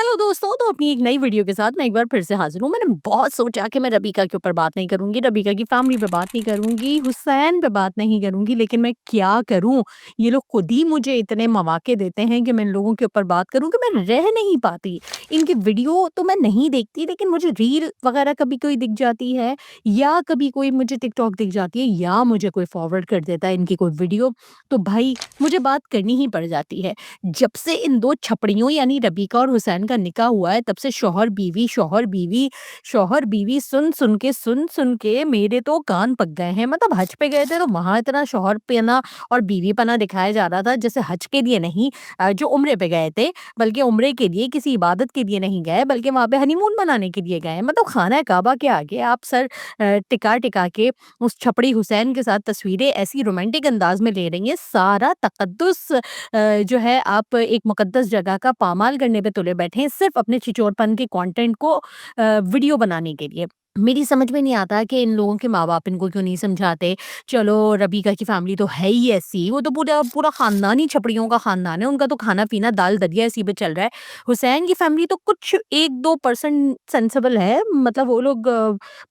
Hello दोस्तों, तो अपनी एक नई वीडियो के साथ मैं एक बार फिर से हाजिर हूँ। मैंने बहुत सोचा कि मैं रबीका के ऊपर बात नहीं करूँगी, रबीका की फैमिली पे बात नहीं करूँगी, हुसैन पे बात नहीं करूँगी, लेकिन मैं क्या करूँ? ये लोग खुद ही मुझे इतने मौके देते हैं कि मैं इन लोगों के ऊपर बात करूँ कि मैं रह नहीं पाती। इनकी वीडियो तो मैं नहीं देखती, लेकिन मुझे रील वगैरह कभी कोई दिख जाती है या कभी कोई मुझे टिकटॉक दिख जाती है या मुझे कोई फॉरवर्ड कर देता है इनकी कोई वीडियो, तो भाई मुझे बात करनी ही पड़ जाती है। जब से इन 2 छपड़ियों यानी रबीका और हुसैन का निकाह हुआ है, तब से शौहर-बीवी, शौहर-बीवी, शौहर-बीवी सुन-सुन के मेरे तो कान पक गए हैं। मतलब हज पे गए थे तो वहाँ इतना शौहरपना और बीवीपना दिखाया जा रहा था, जैसे हज के लिए नहीं, जो उम्रे पे गए थे, बल्कि उम्रे के लिए किसी इबादत के लिए नहीं गए, बल्कि वहाँ पे हनीमून मनाने के लिए गए हैं। मतलब खाना काबा के आगे आप सर टिका-टिका के उस छपड़ी हुसैन के साथ तस्वीरें ऐसी रोमांटिक अंदाज में ले रही हैं, सारा तकद्दुस जो है आप एक मुकद्दस जगह का पामाल करने पे तुले बैठे हैं सिर्फ अपने छिछोरपन के कंटेंट को वीडियो बनाने के लिए। मेरी समझ में नहीं आता कि इन लोगों के माँ-बाप इनको क्यों नहीं समझाते। चलो रबीका की फैमिली तो है ही ऐसी, वो तो पूरा पूरा खानदान ही छपड़ियों का खानदान है, उनका तो खाना-पीना दाल-दलिया इसी पे चल रहा है। हुसैन की फैमिली तो कुछ 1-2% सेंसिबल है, मतलब वो लोग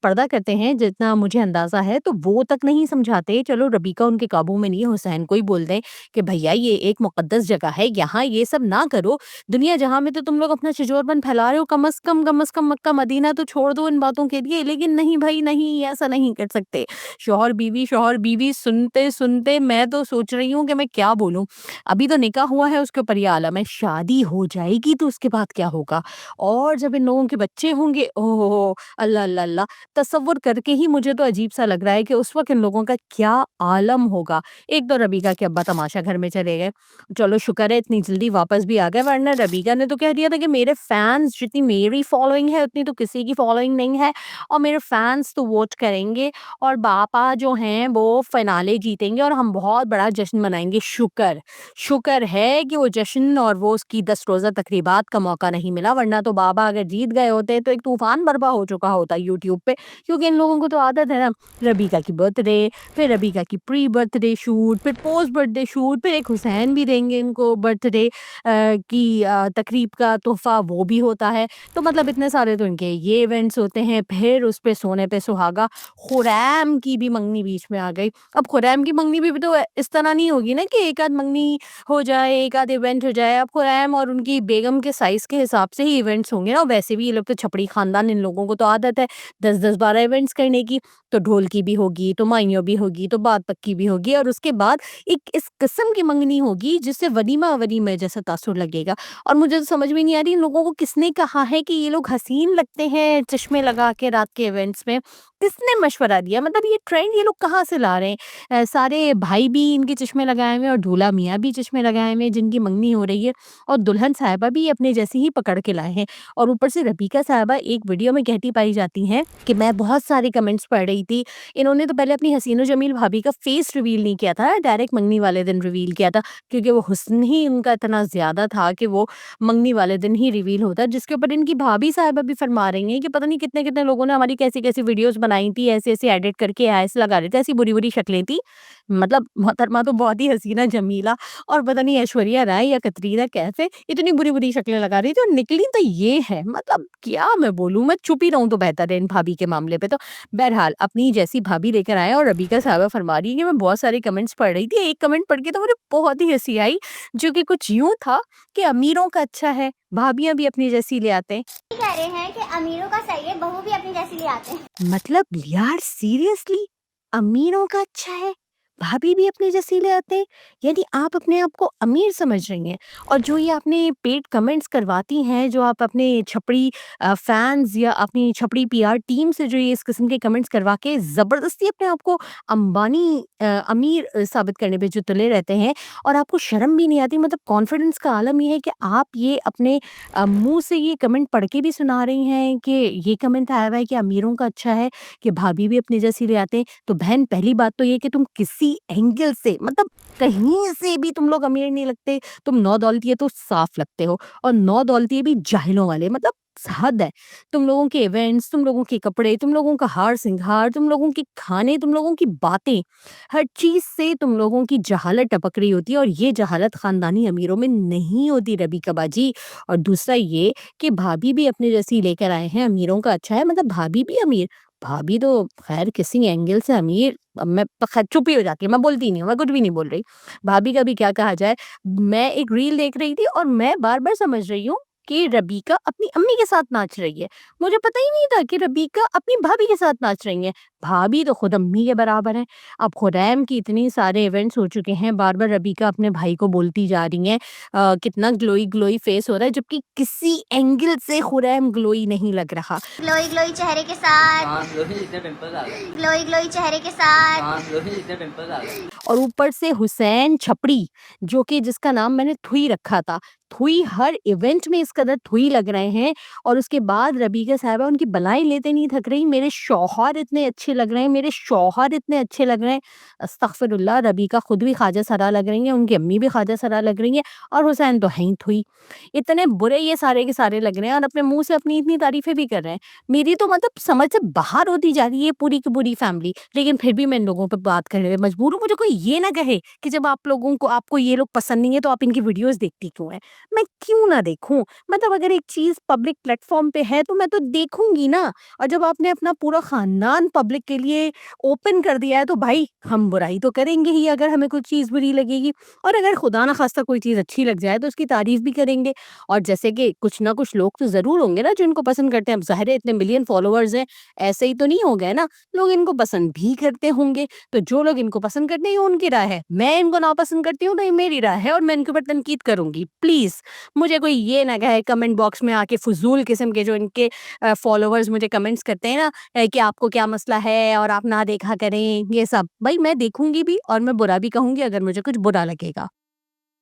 पर्दा करते हैं जितना मुझे अंदाज़ा है, तो वो तक नहीं समझाते। चलो रबीका उनके काबू में नहीं है, हुसैन को ही बोल दें कि भैया ये एक मुकद्दस जगह है, यहाँ ये सब ना करो। दुनिया जहाँ में तो तुम लोग अपना छिछोरपन फैला रहे हो, कम अज़ कम मक्का मदीना तो छोड़ दो इन बातों के लिए। लेकिन नहीं भाई नहीं, ऐसा नहीं कर सकते। शौहर-बीवी सुनते-सुनते मैं तो सोच रही हूँ कि मैं क्या बोलूँ? अभी तो निकाह हुआ है उसके ऊपर ये आलम है, शादी हो जाएगी तो उसके बाद क्या होगा? और जब इन लोगों के बच्चे होंगे, ओह हो हो! अल्लाह, अल्लाह, अल्लाह! तसव्वुर करके ही मुझे तो अजीब-सा लग रहा है कि उस वक़्त इन लोगों का क्या आलम होगा। एक तो रबीका के अब्बा तमाशा घर में चले गए। चलो शुक्र है इतनी जल्दी वापस भी आ गए, वरना रबीका ने तो कह दिया था कि मेरे फैन्स जितनी मेरी फॉलोइंग है उतनी तो किसी की फॉलोइंग नहीं है और मेरे फैन्स तो वोट करेंगे और पापा जो हैं वो फिनाले जीतेंगे और हम बहुत बड़ा जश्न मनाएँगे। शुक्र है कि वो जश्न और वो उसकी 10 रोज़ा तकरीबात का मौका नहीं मिला, वरना तो बाबा अगर जीत गए होते तो एक तूफ़ान बर्पा हो चुका होता यूट्यूब पे। क्योंकि इन लोगों को तो आदत है ना, रबीका की बर्थडे, फिर रबीका की प्री बर्थडे शूट, फिर पोस्ट बर्थडे शूट, फिर एक हुसैन भी देंगे इनको बर्थडे की तकरीब का तोहफ़ा वो भी होता है। तो मतलब इतने सारे तो इनके ये इवेंट्स होते हैं, फिर उस पे सोने पे सुहागा, खुरैम की भी मंगनी बीच में आ गई। अब खुरैम की मंगनी भी तो इस तरह नहीं होगी ना कि एक आध मंगनी हो जाए, एक आध इवेंट हो जाए। अब खुरैम और उनकी बेगम के साइज़ के हिसाब से ही इवेंट्स होंगे ना, वैसे भी ये लोग तो छपड़ी खानदान, इन लोगों को तो आदत है 10-10 12 इवेंट्स करने की। तो ढोल की भी होगी, तो माइयों भी होगी, तो बात पक्की भी होगी और उसके बाद एक इस किस्म की मंगनी होगी जिससे वलीमा-वलीमा जैसा तासुर लगेगा। और मुझे तो समझ में नहीं आ रही इन लोगों को किसने कहा है कि ये लोग हसीन लगते हैं चश्मे लगा के रात के इवेंट्स में? किसने मशवरा दिया? मतलब ये ट्रेंड ये लोग कहाँ से ला रहे हैं? सारे भाई भी इनके चश्मे लगाए हुए हैं और दूल्हा मियाँ भी चश्मे लगाए हुए हैं जिनकी मंगनी हो रही है और दुल्हन साहिबा भी अपने जैसी ही पकड़ के लाए हैं। और ऊपर से रबीका साहिबा एक वीडियो में कहती पाई जाती हैं कि मैं बहुत सारे कमेंट्स पढ़ रही थी। इन्होंने तो पहले अपनी हसीन और जमील भाभी का फेस रिवील नहीं किया था, डायरेक्ट मंगनी वाले दिन रिवील किया था क्योंकि वो हुस्न ही उनका इतना ज़्यादा था कि वो मंगनी वाले दिन ही रिवील होता है। जिसके ऊपर इनकी भाभी साहिबा भी फरमा रही हैं कि पता नहीं कितने-कितने लोगों ने हमारी कैसी-कैसी वीडियोज़ बनाई थी, ऐसे-ऐसे एडिट करके ऐसे लगा रहे थे, ऐसी बुरी-बुरी शक्लें थी। मतलब मोहतरमा तो बहुत ही हसीना जमीला और पता नहीं ऐश्वर्या राय या कतरीना कैफ इतनी बुरी-बुरी शक्लें लगा रही थी और निकली तो ये है। मतलब क्या मैं बोलूँ, मैं चुप ही रहूँ तो बेहतर है इन भाभी के मामले पे तो। बहरहाल अपनी जैसी भाभी लेकर आए और रबीका साहिबा फरमा रही है कि मैं बहुत सारे कमेंट्स पढ़ रही थी। एक कमेंट पढ़ के तो मुझे बहुत ही हँसी आई, जो कि कुछ यूँ था कि अमीरों का अच्छा है, भाभियाँ भी अपनी जैसी ले आते हैं। कह रहे हैं कि अमीरों का सही है, बहू भी अपनी जैसी ले आते हैं। मतलब यार सीरियसली, अमीरों का अच्छा है, भाभी भी अपने जैसी ले आते हैं। यानी आप अपने आप को अमीर समझ रही हैं और जो ये आपने पेड कमेंट्स करवाती हैं, जो आप अपने छपड़ी फैंस या अपनी छपड़ी पीआर टीम से जो ये इस किस्म के कमेंट्स करवा के ज़बरदस्ती अपने आप को अंबानी अमीर साबित करने पे जो तुले रहते हैं और आपको शर्म भी नहीं आती। मतलब कॉन्फिडेंस का आलम ये है कि आप ये अपने मुँह से ये कमेंट पढ़ के भी सुना रही हैं कि ये कमेंट आया हुआ है कि अमीरों का अच्छा है, कि भाभी भी अपनी जैसी ले आते हैं। तो बहन पहली बात तो ये कि तुम किसी एंगल से मतलब कहीं से भी तुम लोग अमीर नहीं लगते। तुम नौ दौलतिये तो साफ लगते हो और नौ दौलतिये भी जाहिलों वाले। मतलब حد ہے. تم لوگوں کے ایونٹس، تم لوگوں کے کپڑے، تم لوگوں کا ہار سنگھار، تم لوگوں کے کھانے، تم لوگوں کی باتیں، ہر چیز سے تم لوگوں کی جہالت ٹپک رہی ہوتی ہے، اور یہ جہالت خاندانی امیروں میں نہیں ہوتی ربیکا باجی. اور دوسرا یہ کہ بھابھی بھی اپنے جیسی لے کر آئے ہیں، امیروں کا اچھا ہے، مطلب بھابھی بھی امیر. بھابھی تو خیر کسی اینگل سے امیر. اب میں خیر چپ ہی ہو جاتی ہوں، میں بولتی نہیں ہوں، میں کچھ بھی نہیں بول رہی. بھابھی کا بھی کیا کہا جائے. میں ایک ریل دیکھ رہی تھی اور میں بار بار سمجھ رہی ہوں کہ ربیکا اپنی امی کے ساتھ ناچ رہی ہے. مجھے پتہ ہی نہیں تھا کہ ربیکا اپنی بھابھی کے ساتھ ناچ رہی ہیں. بھابھی تو خود امی کے برابر ہیں. اب خریم کی اتنی سارے ایونٹس ہو چکے ہیں، بار بار ربیکا اپنے بھائی کو بولتی جا رہی ہیں کتنا گلوئی گلوئی فیس ہو رہا ہے، جبکہ کسی اینگل سے خریم گلوئی نہیں لگ رہا. گلوئی گلوئی چہرے کے ساتھ، گلوئی گلوئی چہرے کے ساتھ. اور اوپر سے حسین چھپڑی، جو کہ جس کا نام میں نے تھوئی رکھا تھا. تھوئی ہر ایونٹ میں اس قدر تھوئی لگ رہے ہیں، اور اس کے بعد ربیکا صاحبہ ان کی بلائیں لیتے نہیں تھک رہی. میرے شوہر اتنے اچھے لگ رہے ہیں، میرے شوہر اتنے اچھے لگ رہے ہیں. استغفر اللہ، ربیکا خود بھی خواجہ سرا لگ رہی ہیں، ان کی امی بھی خواجہ سرا لگ رہی ہیں، اور حسین تو ہیں تھوئی. اتنے برے یہ سارے کے سارے لگ رہے ہیں، اور اپنے منہ سے اپنی اتنی تعریفیں بھی کر رہے ہیں. میری تو مطلب سمجھ سے باہر ہوتی جا رہی ہے پوری کی پوری فیملی. لیکن پھر بھی میں ان لوگوں پہ بات کرنے میں مجبور ہوں. مجھے کوئی یہ نہ کہے کہ جب آپ کو یہ لوگ پسند نہیں ہے تو آپ ان کی ویڈیوز دیکھتی کیوں ہیں. میں کیوں نہ دیکھوں؟ مطلب اگر ایک چیز پبلک پلیٹ فارم پہ ہے تو میں تو دیکھوں گی نا. اور جب آپ نے اپنا پورا خاندان پبلک کے لیے اوپن کر دیا ہے تو بھائی ہم برائی تو کریں گے ہی اگر ہمیں کوئی چیز بری لگے گی. اور اگر خدا نہ خواستہ کوئی چیز اچھی لگ جائے تو اس کی تعریف بھی کریں گے. اور جیسے کہ کچھ نہ کچھ لوگ تو ضرور ہوں گے نا جو ان کو پسند کرتے ہیں. اب ظاہر ہے اتنے ملین فالوورز ہیں، ایسے ہی تو نہیں ہو گئے نا، لوگ ان کو پسند بھی کرتے ہوں گے. تو جو لوگ ان کو پسند کرتے ہیں یہ ان کی رائے ہے، میں ان کو ناپسند کرتی ہوں تو یہ میری رائے ہے، اور میں ان کے اوپر تنقید کروں گی. پلیز مجھے کوئی یہ نہ کہے کمنٹ باکس میں آ کے فضول قسم کے جو ان کے فالوورز مجھے کمنٹس کرتے ہیں نا کہ آپ کو کیا مسئلہ ہے اور آپ نہ دیکھا کریں. یہ سب بھائی میں دیکھوں گی بھی اور میں برا بھی کہوں گی اگر مجھے کچھ برا لگے گا.